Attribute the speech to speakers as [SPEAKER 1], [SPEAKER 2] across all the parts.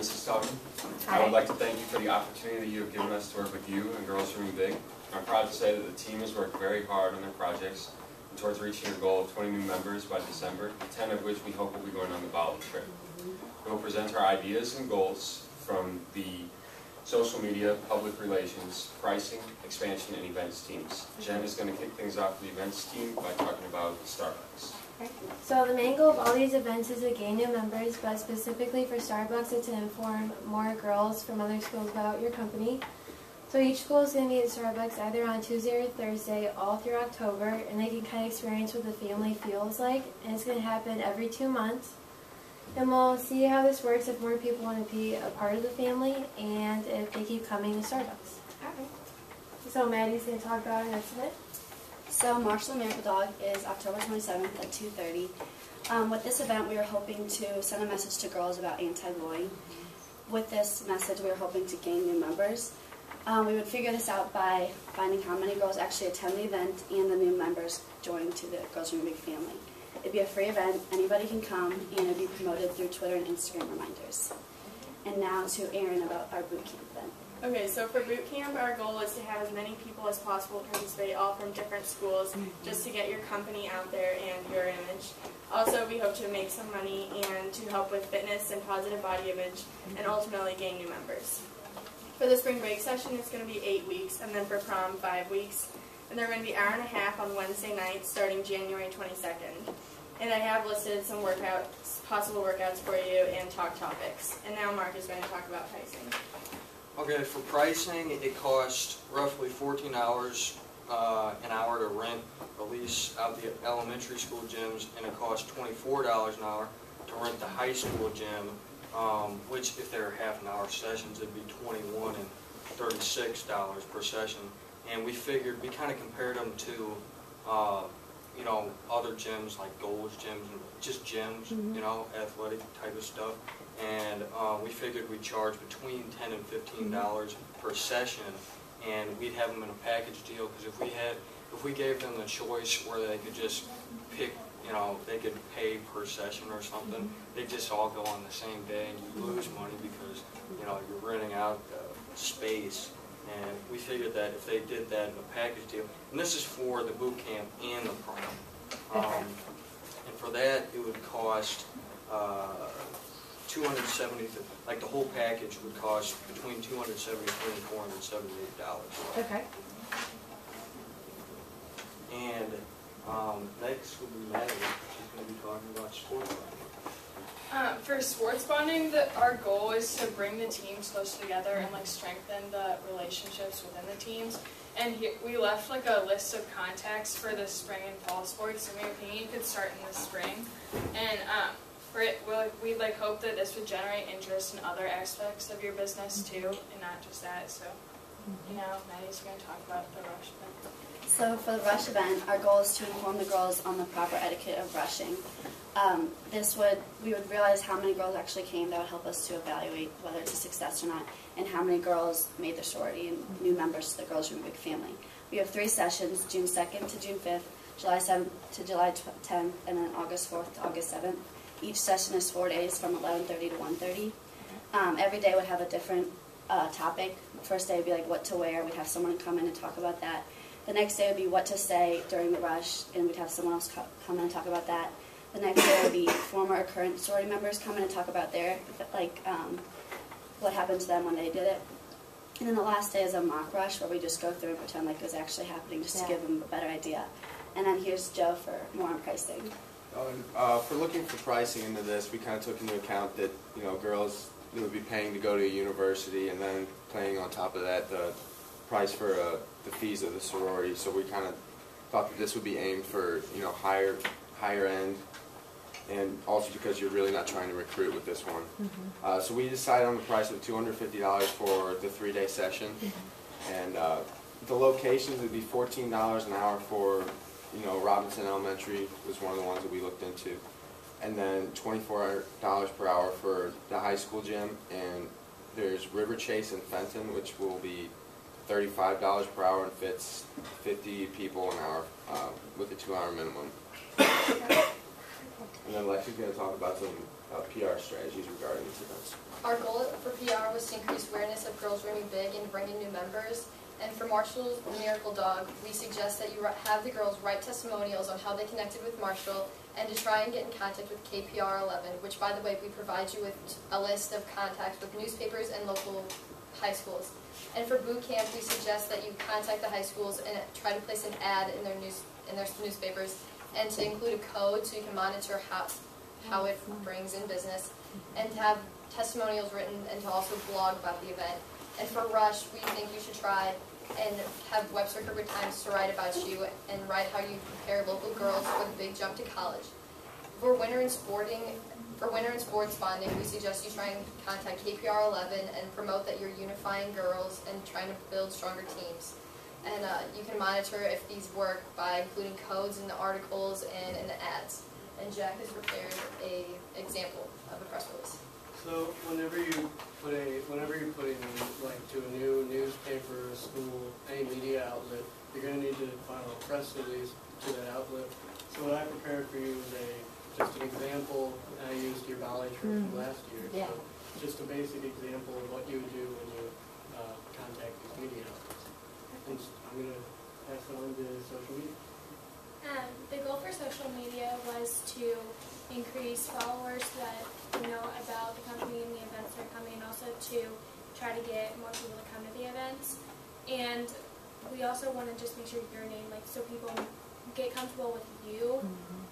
[SPEAKER 1] Mrs. Tubman.
[SPEAKER 2] Hi.
[SPEAKER 1] I would like to thank you for the opportunity that you have given us to work with you and Girls Dream Big. I'm proud to say that the team has worked very hard on their projects and towards reaching a goal of 20 new members by December, 10 of which we hope will be going on the Bali trip. We will present our ideas and goals from the social media, public relations, pricing, expansion, and events teams. Jen is going to kick things off for the events team by talking about Starbucks.
[SPEAKER 2] So the main goal of all these events is to gain new members, but specifically for Starbucks, it's to inform more girls from other schools about your company. So each school is going to be at Starbucks either on Tuesday or Thursday all through October, and they can kind of experience what the family feels like, and it's going to happen every 2 months. And we'll see how this works if more people want to be a part of the family and if they keep coming to Starbucks. Alright. So Maddie's going to talk about our next event.
[SPEAKER 3] So March of the Miracle Dog is October 27th at 2:30. With this event, we are hoping to send a message to girls about anti-bullying. With this message, we are hoping to gain new members. We would figure this out by finding how many girls actually attend the event and the new members join to the Girls Dream Big family. It'd be a free event, anybody can come, and it'd be promoted through Twitter and Instagram reminders. And now to Erin about our boot camp event.
[SPEAKER 4] Okay, so for boot camp, our goal is to have as many people as possible participate, all from different schools, just to get your company out there and your image. Also, we hope to make some money and to help with fitness and positive body image, and ultimately gain new members. For the spring break session, it's going to be 8 weeks, and then for prom, 5 weeks. And they're going to be an hour and a half on Wednesday nights, starting January 22nd. And I have listed some workouts, possible workouts for you, and talk topics. And now Mark is going to talk about pricing.
[SPEAKER 5] Okay, for pricing, it costs roughly $14 an hour to rent or lease out the elementary school gyms, and it costs $24 an hour to rent the high school gym, which if they're half-an-hour sessions, it'd be $21 and $36 per session. And we figured, we kind of compared them to, you know, other gyms like Gold's gyms and just gyms, you know, athletic type of stuff. And we figured we'd charge between $10 and $15 per session, and we'd have them in a package deal, because if we gave them the choice where they could just pick, you know, they could pay per session or something, they'd just all go on the same day, and you lose money because, you know, you're renting out space. And we figured that if they did that in a package deal, and this is for the boot camp and the prom, and for that it would cost $270, like the whole package would cost between $273 and $478.
[SPEAKER 2] Okay.
[SPEAKER 5] And next will be Maddie. She's going to be talking about sports bonding.
[SPEAKER 6] For sports bonding, our goal is to bring the teams close together and like strengthen the relationships within the teams. And we left like a list of contacts for the spring and fall sports, so maybe you could start in the spring. And for it, we'd like hope that this would generate interest in other aspects of your business too, and not just that. So, you know, Maddie's going to talk about the rush event.
[SPEAKER 3] So for the rush event, our goal is to inform the girls on the proper etiquette of rushing. We would realize how many girls actually came. That would help us to evaluate whether it's a success or not, and how many girls made the sorority and new members to the Girls Dream Big family. We have 3 sessions, June 2nd to June 5th, July 7th to July 10th, and then August 4th to August 7th. Each session is 4 days from 11:30 to 1:30. Every day would have a different topic. The first day would be like what to wear. We'd have someone come in and talk about that. The next day would be what to say during the rush, and we'd have someone else come in and talk about that. The next day would be former or current sorority members come in and talk about their, what happened to them when they did it. And then the last day is a mock rush, where we just go through and pretend like it was actually happening, just to give them a better idea. And then here's Joe for more on pricing.
[SPEAKER 7] For looking for pricing into this, we kind of took into account that, you know, girls would be paying to go to a university, and then paying on top of that the price for the fees of the sorority. So we kind of thought that this would be aimed for, you know, higher end, and also because you're really not trying to recruit with this one. So we decided on the price of $250 for the 3-day session, and the locations would be $14 an hour for, you know, Robinson Elementary was one of the ones that we looked into, and then $24 per hour for the high school gym, and there's River Chase and Fenton, which will be $35 per hour and fits 50 people an hour with a 2-hour minimum. And then Lexi's going to talk about some PR strategies regarding these events.
[SPEAKER 8] Our goal for PR was to increase awareness of Girls Dreaming Big and bring in new members. And for Marshall's Miracle Dog, we suggest that you have the girls write testimonials on how they connected with Marshall and to try and get in contact with KPR 11, which, by the way, we provide you with a list of contacts with newspapers and local high schools. And for boot camp, we suggest that you contact the high schools and try to place an ad in their newspapers and to include a code so you can monitor how it brings in business, and to have testimonials written and to also blog about the event. And for Rush, we think you should try and have Webster Kirkwood Times to write about you and write how you prepare local girls for the big jump to college. For winter and sports bonding, we suggest you try and contact KPR 11 and promote that you're unifying girls and trying to build stronger teams. And you can monitor if these work by including codes in the articles and in the ads. And Jack has prepared an example of a press release.
[SPEAKER 9] So whenever you put in like to a new newspaper, a school, any media outlet, you're going to need to file a press release to that outlet. So what I prepared for you is just an example. I used your volley trip from last year.
[SPEAKER 10] Yeah.
[SPEAKER 9] So just a basic example of what you would do when you contact these media outlets. And I'm going to pass it on to social media.
[SPEAKER 11] The goal for social media was to increase followers that know about the company and the events that are coming, and also to try to get more people to come to the events. And we also want to just make sure your name, like, so people get comfortable with you,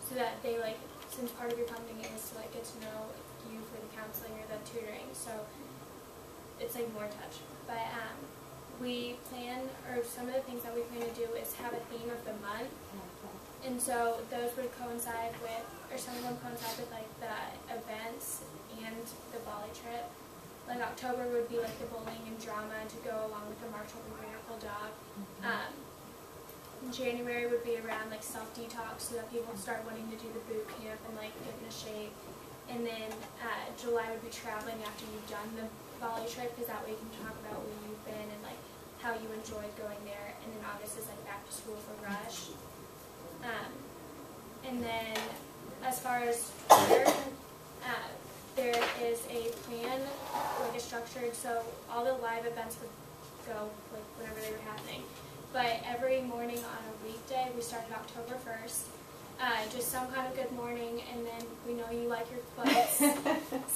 [SPEAKER 11] so that they, like, since part of your company is to, like, get to know you for the counseling or the tutoring, so it's, like, more touch. But we plan, or some of the things that we plan to do is have a theme of the month. And so those would coincide with, or some of them coincide with, like, the events and the volley trip. Like, October would be, like, the bowling and drama to go along with the Marshall the Miracle Dog. January would be around, like, self-detox so that people start wanting to do the boot camp and, like, get into shape. And then July would be traveling after you've done the volley trip, because that way you can talk about where you've been and, like, how you enjoyed going there. And then August is, like, back to school for Rush. And then, as far as Twitter, there is a plan, like a structured, so all the live events would go, like, whenever they were happening. But every morning on a weekday, we started October 1st, just some kind of good morning, and then we know you like your quotes.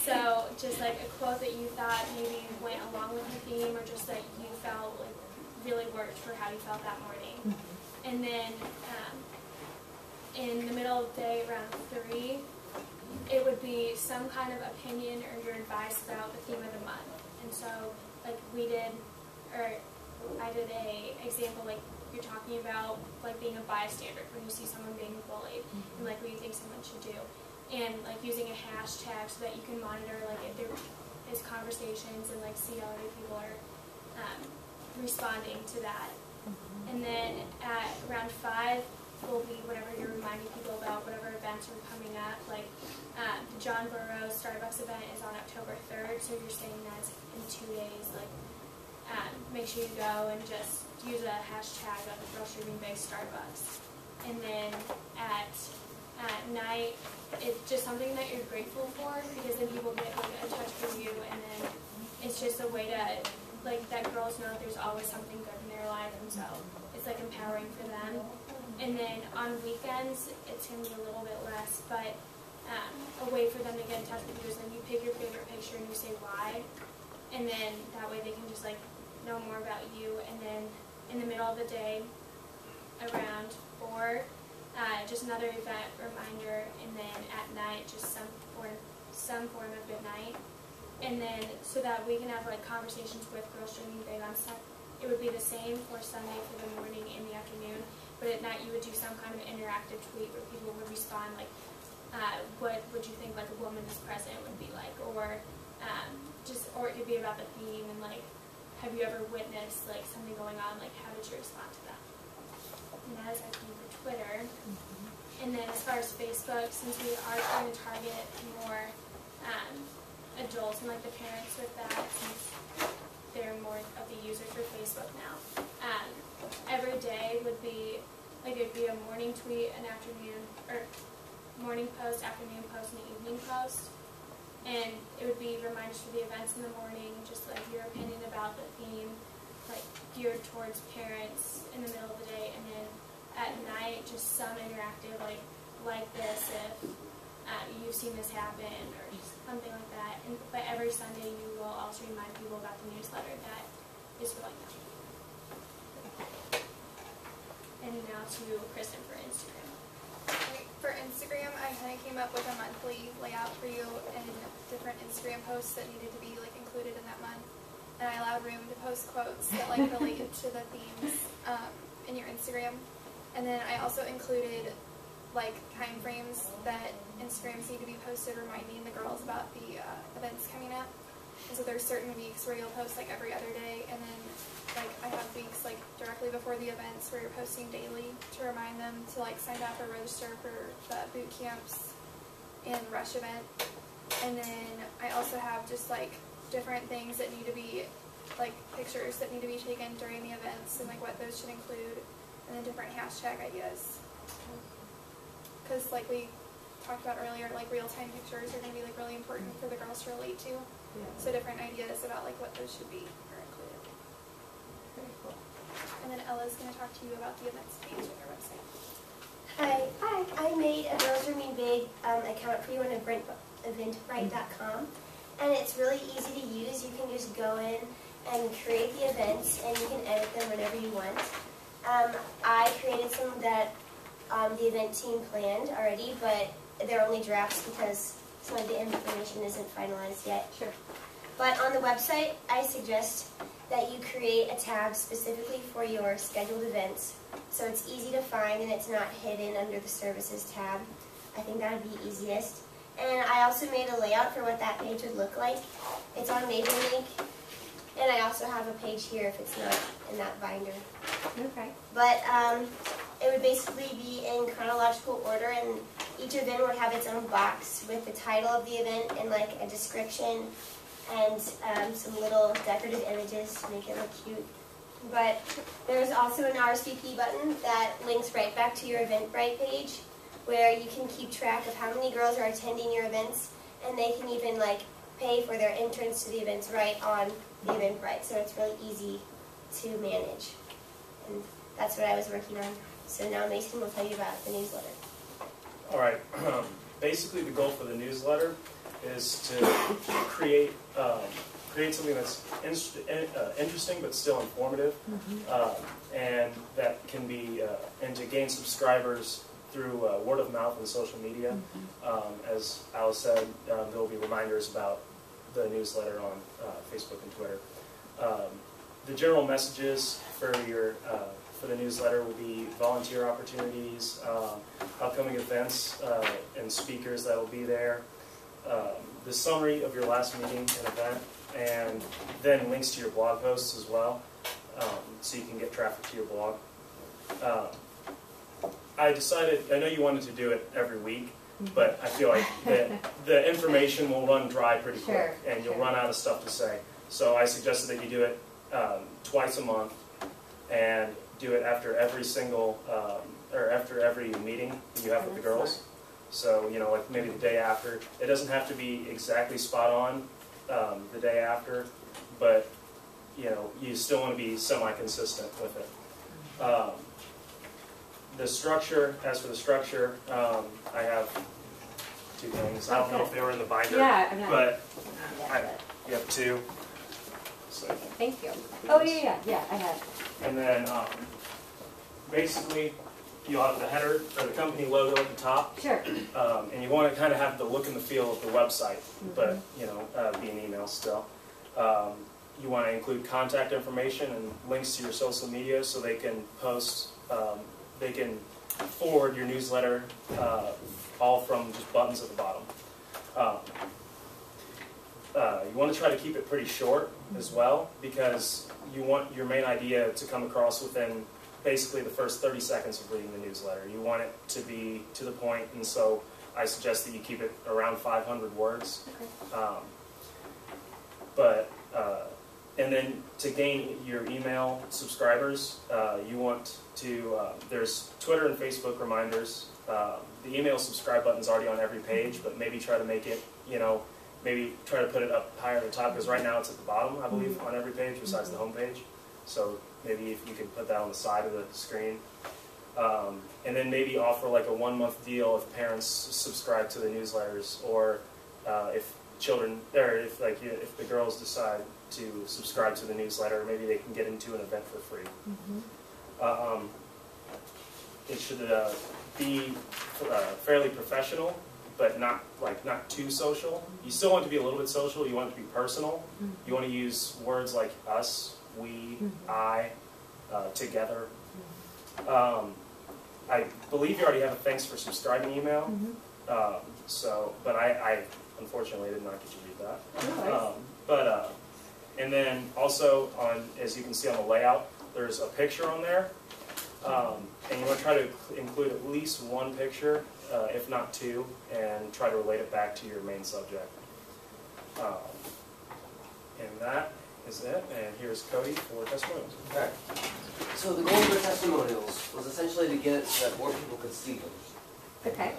[SPEAKER 11] So just, like, a quote that you thought maybe went along with the theme, or just that you felt, like, really worked for how you felt that morning. And then, in the middle of the day, around 3, it would be some kind of opinion or your advice about the theme of the month. And so, like, I did a example, like, you're talking about, like, being a bystander when you see someone being bullied, and, like, what you think someone should do. And, like, using a hashtag so that you can monitor, like, if there is conversations and, like, see how other people are responding to that. And then at around 5, will be whatever you're reminding people about, whatever events are coming up. Like, the John Burroughs Starbucks event is on October 3rd, so you're saying that's in 2 days. Like, make sure you go and just use a hashtag of Girls Dreaming Big Starbucks. And then at night, it's just something that you're grateful for, because then people get, like, a touch from you, and then it's just a way to, like, that girls know there's always something good in their life, and so it's, like, empowering for them. And then on weekends, it's going to be a little bit less, but a way for them to get in touch with you is then you pick your favorite picture and you say why, and then that way they can just, like, know more about you. And then in the middle of the day, around 4, just another event reminder, and then at night, just some form of good night. And then so that we can have, like, conversations with Girls Dreaming Big on stuff. It would be the same for Sunday for the morning and the afternoon. But at night, you would do some kind of interactive tweet where people would respond, like, what would you think, like, a woman is president would be like, or or it could be about the theme, and, like, have you ever witnessed, like, something going on, like, how did you respond to that? And that is our theme for Twitter. And then as far as Facebook, since we are trying to target more adults and, like, the parents with that, since they're more of the users for Facebook now, every day would be, like, it would be a morning tweet, an afternoon, or morning post, afternoon post, and an evening post. And it would be reminders for the events in the morning, just like your opinion about the theme, like geared towards parents in the middle of the day, and then at night just some interactive like this if you've seen this happen or just something like that. But every Sunday you will also remind people about the newsletter that is going out. And now to Kristen for Instagram.
[SPEAKER 10] For Instagram, I kind of came up with a monthly layout for you and different Instagram posts that needed to be included in that month. And I allowed room to post quotes that relate to the themes in your Instagram. And then I also included time frames that Instagrams need to be posted reminding the girls about the events coming up. And so there's certain weeks where you'll post every other day, and then I have weeks directly before the events where you're posting daily to remind them to sign up or register for the boot camps and rush event. And then I also have just different things that need to be pictures that need to be taken during the events and what those should include, and then different hashtag ideas. Because we talked about earlier, real-time pictures are going to be really important for the girls to relate to. Yeah. So different ideas about what those should be are included. Very cool. And then Ella's going to talk to you about the events page on your website.
[SPEAKER 12] Hi, I made a Girls Dreaming Big account for you on eventbrite.com, and it's really easy to use. You can just go in and create the events, and you can edit them whenever you want. I created some that the event team planned already, but they're only drafts because some of the information isn't finalized yet.
[SPEAKER 2] Sure.
[SPEAKER 12] But on the website, I suggest that you create a tab specifically for your scheduled events, so it's easy to find and it's not hidden under the services tab. I think that would be easiest. And I also made a layout for what that page would look like. It's on MapleLink, and I also have a page here if it's not in that binder.
[SPEAKER 2] Okay.
[SPEAKER 12] But it would basically be in chronological order, and each event would have its own box with the title of the event and a description and some little decorative images to make it look cute. But there's also an RSVP button that links right back to your Eventbrite page, where you can keep track of how many girls are attending your events, and they can even pay for their entrance to the events right on the Eventbrite. So it's really easy to manage. And that's what I was working on. So now Mason will tell you about the newsletter.
[SPEAKER 13] All right. Basically, the goal for the newsletter is to create something that's interesting but still informative, and that can be and to gain subscribers through word of mouth and social media. As Alice said, there will be reminders about the newsletter on Facebook and Twitter. The general messages for the newsletter will be volunteer opportunities, upcoming events and speakers that will be there, the summary of your last meeting and event, and then links to your blog posts as well, so you can get traffic to your blog. I know you wanted to do it every week, but I feel like the information will run dry pretty quick, and you'll run out of stuff to say. So I suggested that you do it twice a month, and do it after every after every meeting you have with the girls. So maybe the day after. It doesn't have to be exactly spot on the day after, but you still want to be semi-consistent with it. The structure, as for the structure, I have two things. I don't know if they were in the binder, but you have two. So,
[SPEAKER 2] thank you. Oh, yeah, I have.
[SPEAKER 13] And then basically, you'll have the header or the company logo at the top.
[SPEAKER 2] Sure.
[SPEAKER 13] And you want to kind of have the look and the feel of the website, but be an email still. You want to include contact information and links to your social media so they can post. They can forward your newsletter all from just buttons at the bottom. You want to try to keep it pretty short as well, because you want your main idea to come across within basically the first 30 seconds of reading the newsletter. You want it to be to the point, and so I suggest that you keep it around 500 words. Okay. And then to gain your email subscribers, you want to, there's Twitter and Facebook reminders the email subscribe button's already on every page, but maybe try to make it, maybe try to put it up higher at the top, because right now it's at the bottom, I believe, on every page besides the home page. So maybe if you could put that on the side of the screen. And then maybe offer like a 1-month deal if parents subscribe to the newsletters, or if children, or if the girls decide to subscribe to the newsletter, maybe they can get into an event for free. It should be fairly professional, but not too social. You still want it to be a little bit social. You want it to be personal. You want to use words like us, we, I, together. I believe you already have a thanks for subscribing email. But I unfortunately did not get to read that. And then also as you can see on the layout, there's a picture on there. And you want to try to include at least one picture, if not two, and try to relate it back to your main subject. And that is it. And here's Cody for testimonials.
[SPEAKER 14] All right. So the goal of the testimonials was essentially to get so that more people could see them.
[SPEAKER 15] Okay.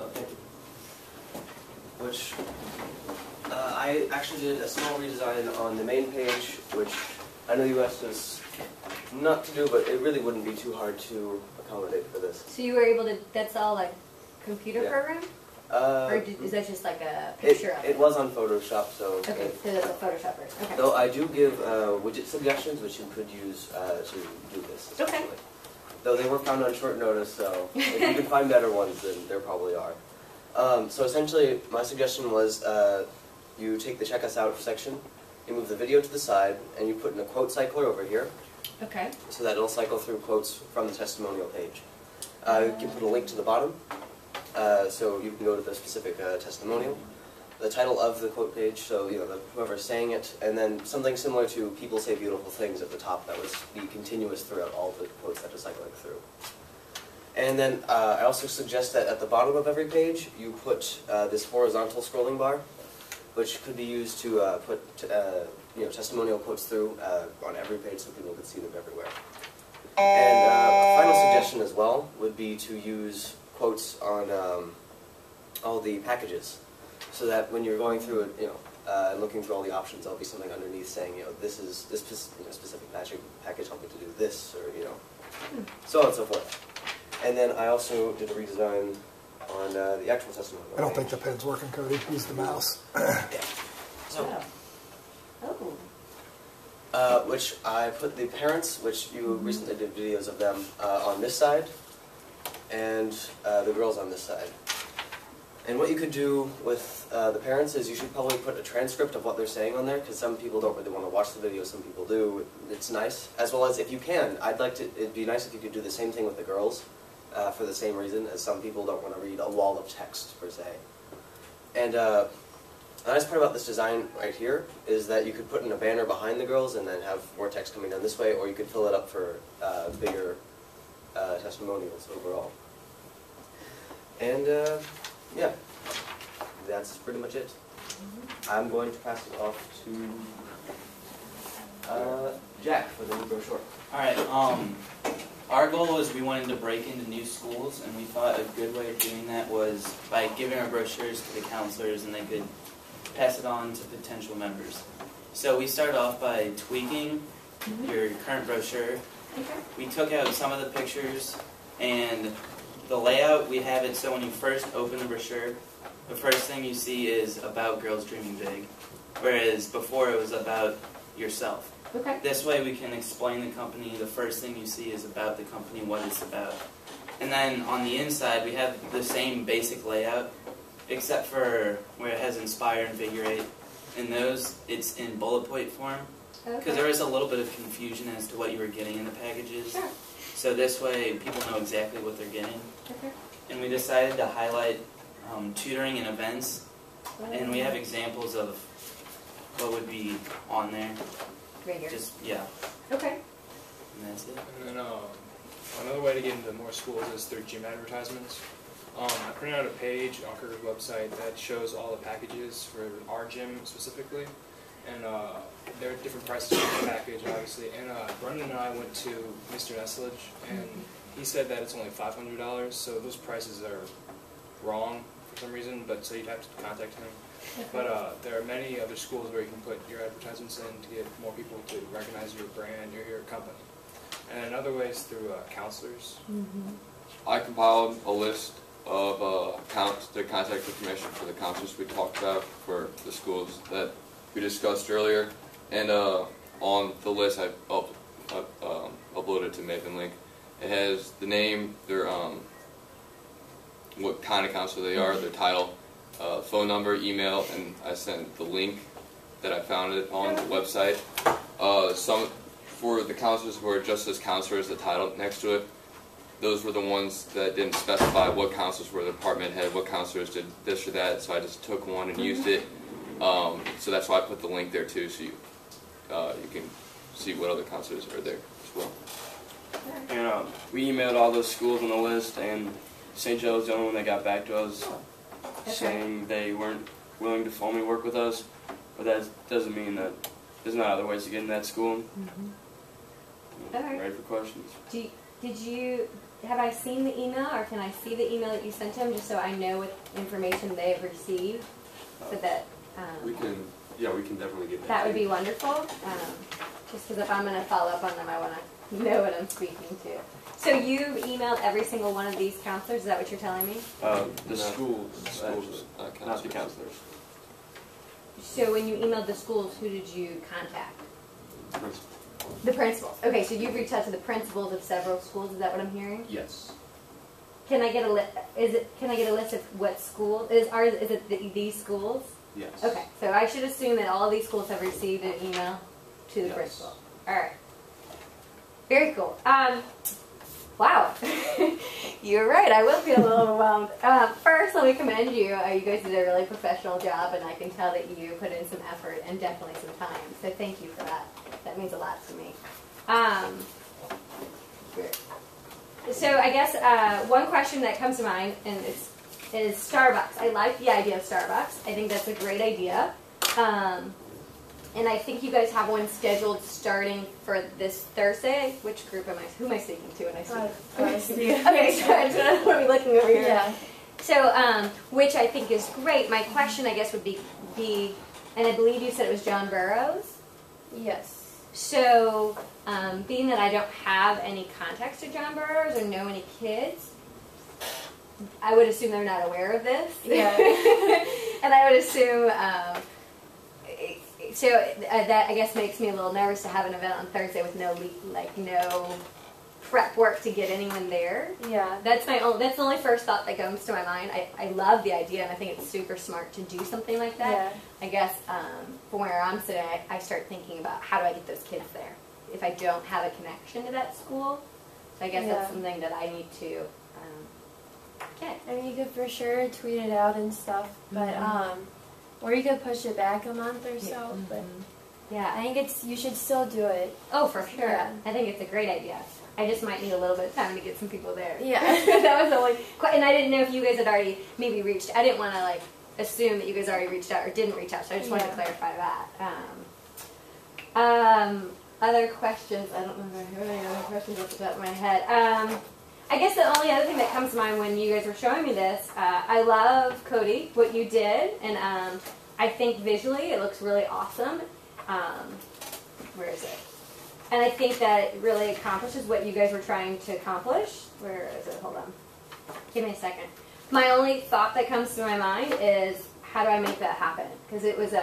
[SPEAKER 14] Which I actually did a small redesign on the main page, which I know you asked us not to do, but it really wouldn't be too hard to accommodate for this.
[SPEAKER 15] So you were able to, that's all like computer program? Or is that just like a picture of it?
[SPEAKER 14] It was on Photoshop, so...
[SPEAKER 15] Okay, so that's a Photoshop version. Okay.
[SPEAKER 14] Though I do give widget suggestions, which you could use to do this.
[SPEAKER 15] Okay.
[SPEAKER 14] Though they were found on short notice, so if you can find better ones, then there probably are. So essentially, my suggestion was you take the check us out section, you move the video to the side, and you put in a quote cycler over here.
[SPEAKER 15] Okay.
[SPEAKER 14] So that it'll cycle through quotes from the testimonial page. You can put a link to the bottom, so you can go to the specific testimonial. The title of the quote page, so whoever's saying it, and then something similar to "People say beautiful things" at the top. That would be continuous throughout all the quotes that are cycling through. And then I also suggest that at the bottom of every page you put this horizontal scrolling bar, which could be used to put testimonial quotes through on every page so people could see them everywhere. And a final suggestion as well would be to use quotes on all the packages, so that when you're going through it, and looking through all the options, there'll be something underneath saying, this specific package helped me to do this, or so on and so forth. And then I also did a redesign on the actual testimonial.
[SPEAKER 16] I don't think the pen's working, Cody. Use the mouse.
[SPEAKER 14] So,
[SPEAKER 15] Oh.
[SPEAKER 14] which I put the parents, which you recently did videos of them, on this side, and the girls on this side. And what you could do with the parents is you should probably put a transcript of what they're saying on there, because some people don't really want to watch the video, some people do. It's nice. As well as if you can, it'd be nice if you could do the same thing with the girls, for the same reason, as some people don't want to read a wall of text, per se. And the nice part about this design right here is that you could put in a banner behind the girls and then have more text coming down this way, or you could fill it up for bigger testimonials overall. And yeah, that's pretty much it. I'm going to pass it off to Jack for the new brochure.
[SPEAKER 17] Alright, our goal was we wanted to break into new schools, and we thought a good way of doing that was by giving our brochures to the counselors and they could pass it on to potential members. So we started off by tweaking your current brochure. We took out some of the pictures, and the layout, we have it so when you first open the brochure, the first thing you see is about Girls Dreaming Big, whereas before it was about yourself.
[SPEAKER 15] Okay.
[SPEAKER 17] This way we can explain the company. The first thing you see is about the company, what it's about. And then on the inside, we have the same basic layout, except for where it has inspire, invigorate. In those, it's in bullet point form, because there is a little bit of confusion as to what you were getting in the packages.
[SPEAKER 15] Sure.
[SPEAKER 17] So this way, people know exactly what they're getting.
[SPEAKER 15] Okay.
[SPEAKER 17] And we decided to highlight tutoring and events, and we have examples of what would be on there.
[SPEAKER 15] Right here.
[SPEAKER 17] Just, yeah.
[SPEAKER 15] Okay.
[SPEAKER 17] And that's it.
[SPEAKER 18] And then another way to get into more schools is through gym advertisements. I printed out a page on Kirker's website that shows all the packages for our gym specifically, and there are different prices for the package, obviously. And Brendan and I went to Mr. Nestlage, and he said that it's only $500, so those prices are wrong for some reason, but so you'd have to contact him. But there are many other schools where you can put your advertisements in to get more people to recognize your brand or your company. And another way is through counselors.
[SPEAKER 19] I compiled a list of the contact information for the counselors we talked about for the schools that we discussed earlier. And on the list I uploaded to Maven Link. It has the name, their what kind of counselor they are, their title, phone number, email, and I sent the link that I found it on the website. Some for the counselors who are just as counselors, the title next to it, those were the ones that didn't specify what counselors were the department head, what counselors did this or that, so I just took one and used it. So that's why I put the link there too, so you can see what other counselors are there as well.
[SPEAKER 20] And we emailed all those schools on the list, and St. Joe was the only one that got back to us saying they weren't willing to formally work with us, but that doesn't mean that there's not other ways to get in that school.
[SPEAKER 15] Alright.
[SPEAKER 20] Ready for questions?
[SPEAKER 15] Have I seen the email, or can I see the email that you sent him, just so I know what information they have received, so that
[SPEAKER 1] we can definitely get that.
[SPEAKER 15] That would be wonderful. Just because if I'm going to follow up on them, I want to know what I'm speaking to. So you've emailed every single one of these counselors? Is that what you're telling me?
[SPEAKER 20] The schools, not the counselors.
[SPEAKER 15] So when you emailed the schools, who did you contact?
[SPEAKER 1] Principal.
[SPEAKER 15] The principals. Okay, so you've reached out to the principals of several schools. Is that what I'm hearing?
[SPEAKER 1] Yes.
[SPEAKER 15] Can I get a Can I get a list of what school is it? These schools?
[SPEAKER 1] Yes.
[SPEAKER 15] Okay, so I should assume that all of these schools have received an email to the principal. All right. Very cool. Wow. You're right. I will feel a little overwhelmed. First, let me commend you. You guys did a really professional job, and I can tell that you put in some effort and definitely some time. So thank you for that. That means a lot to me. So I guess one question that comes to mind, and is Starbucks. I like the idea of Starbucks. I think that's a great idea. And I think you guys have one scheduled starting for this Thursday. Which group am I? Who am I speaking to when I speak? Okay, so I just want to be looking over here.
[SPEAKER 8] Yeah.
[SPEAKER 15] So, which I think is great. My question, I guess, would be, and I believe you said it was John Burroughs?
[SPEAKER 8] Yes.
[SPEAKER 15] So, being that I don't have any contacts to John Burroughs or know any kids, I would assume they're not aware of this.
[SPEAKER 8] Yeah.
[SPEAKER 15] And I would assume, so that I guess makes me a little nervous to have an event on Thursday with no prep work to get anyone there.
[SPEAKER 8] Yeah.
[SPEAKER 15] That's the only first thought that comes to my mind. I love the idea, and I think it's super smart to do something like that.
[SPEAKER 8] Yeah.
[SPEAKER 15] I guess from where I'm sitting, I start thinking about how do I get those kids there if I don't have a connection to that school. So I guess that's something that I need to get.
[SPEAKER 2] I mean, you could for sure tweet it out and stuff, but or you could push it back a month or so. But
[SPEAKER 15] yeah,
[SPEAKER 2] I think you should still do it.
[SPEAKER 15] Oh, for sure.
[SPEAKER 2] Yeah.
[SPEAKER 15] I think it's a great idea. I just might need a little bit of time to get some people there.
[SPEAKER 2] Yeah.
[SPEAKER 15] That was the only. And I didn't know if you guys had already maybe reached. I didn't want to assume that you guys already reached out or didn't reach out. So I just wanted to clarify that. Other questions? I don't know if I have any other questions off the top of my head. I guess the only other thing that comes to mind when you guys were showing me this, I love Cody, what you did, and I think visually it looks really awesome. Where is it? And I think that it really accomplishes what you guys were trying to accomplish. Where is it? Hold on. Give me a second. My only thought that comes to my mind is, how do I make that happen? Because it was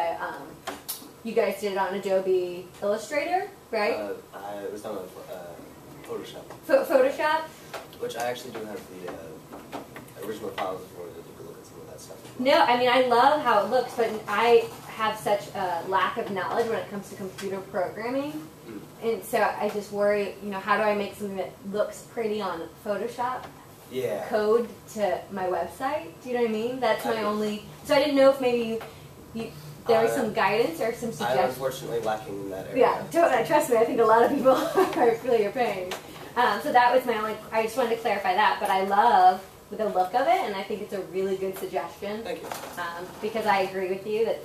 [SPEAKER 15] you guys did it on Adobe Illustrator, right?
[SPEAKER 14] It was done on Photoshop.
[SPEAKER 15] Photoshop?
[SPEAKER 14] Which I actually do have the original files if you wanted to take a look at some of that stuff.
[SPEAKER 15] No, I mean, I love how it looks, but I have such a lack of knowledge when it comes to computer programming. And so I just worry, how do I make something that looks pretty on Photoshop code to my website? Do you know what I mean? That's my only... So I didn't know if maybe there was some guidance or some suggestions.
[SPEAKER 14] I'm unfortunately lacking in that area.
[SPEAKER 15] Yeah, trust me, I think a lot of people are feeling your pain. So that was my only... I just wanted to clarify that, but I love the look of it, and I think it's a really good suggestion.
[SPEAKER 14] Thank you.
[SPEAKER 15] Because I agree with you that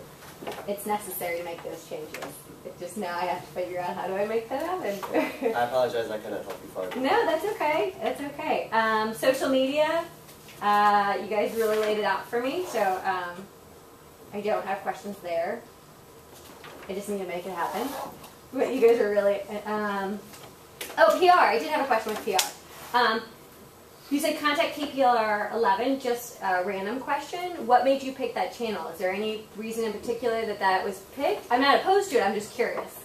[SPEAKER 15] it's necessary to make those changes. It just now I have to figure out how do I make that happen.
[SPEAKER 14] I apologize, I couldn't help you farther.
[SPEAKER 15] No, that's okay. That's okay. Social media, You guys really laid it out for me, so I don't have questions there. I just need to make it happen. But you guys are really... oh, PR. I did have a question with PR. You said contact KPLR 11, just a random question. What made you pick that channel? Is there any reason in particular that that was picked? I'm not opposed to it, I'm just curious.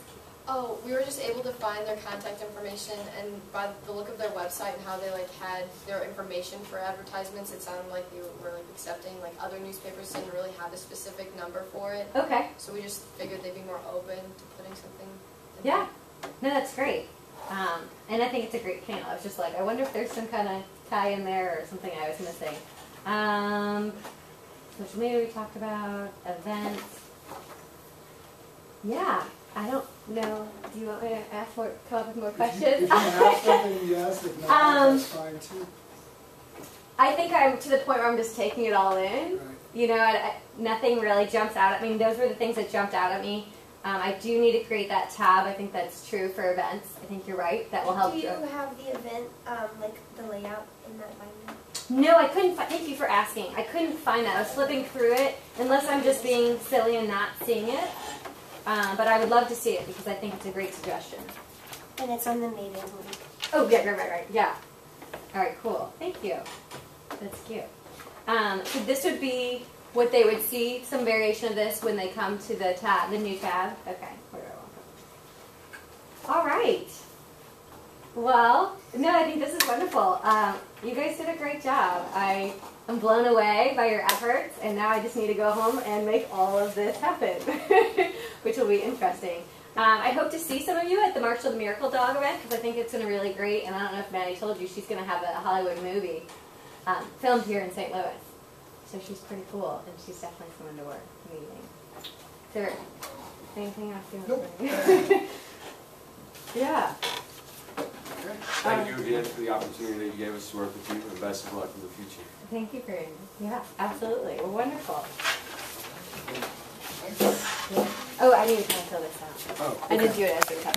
[SPEAKER 8] Oh, we were just able to find their contact information, and by the look of their website and how they had their information for advertisements, it sounded like they were accepting. Other newspapers didn't really have a specific number for it.
[SPEAKER 15] Okay.
[SPEAKER 8] So we just figured they'd be more open to putting something in
[SPEAKER 15] Yeah. No, that's great. And I think it's a great channel. I was just like, I wonder if there's some kind of tie in there or something I was missing. Social media we talked about, events. Yeah, I don't know. Do you want me to ask more, come up with more questions?
[SPEAKER 2] If you have something, yes. If not, that's fine too.
[SPEAKER 15] I think I'm to the point where I'm just taking it all in.
[SPEAKER 2] Right.
[SPEAKER 15] You know, nothing really jumps out at me. Those were the things that jumped out at me. I do need to create that tab. I think that's true for events. I think you're right. That will help.
[SPEAKER 12] Do you have the event, the layout in that binder?
[SPEAKER 15] No, I couldn't. Thank you for asking. I couldn't find that. I was flipping through it, unless I'm just being silly and not seeing it. But I would love to see it because I think it's a great suggestion.
[SPEAKER 12] And it's on the mailing link.
[SPEAKER 15] Oh, yeah, right. Yeah. All right, cool. Thank you. That's cute. So this would be what they would see, some variation of this when they come to the tab, the new tab. Okay. Where do I want to go? All right. Well, no, I think this is wonderful. You guys did a great job. I am blown away by your efforts, and now I just need to go home and make all of this happen, which will be interesting. I hope to see some of you at the Marshall the Miracle Dog event, because I think it's going to be really great, and I don't know if Maddie told you, she's going to have a Hollywood movie filmed here in St. Louis. So she's pretty cool, and she's definitely someone to work meeting. Is there anything else you want to say? Yeah.
[SPEAKER 1] Thank you again for the opportunity that you gave us to work with you, and best of luck in the future.
[SPEAKER 15] Thank you for yeah, absolutely. Well, wonderful. Oh, I need to kind of fill this out.
[SPEAKER 2] Oh,
[SPEAKER 15] I didn't do it as we cut.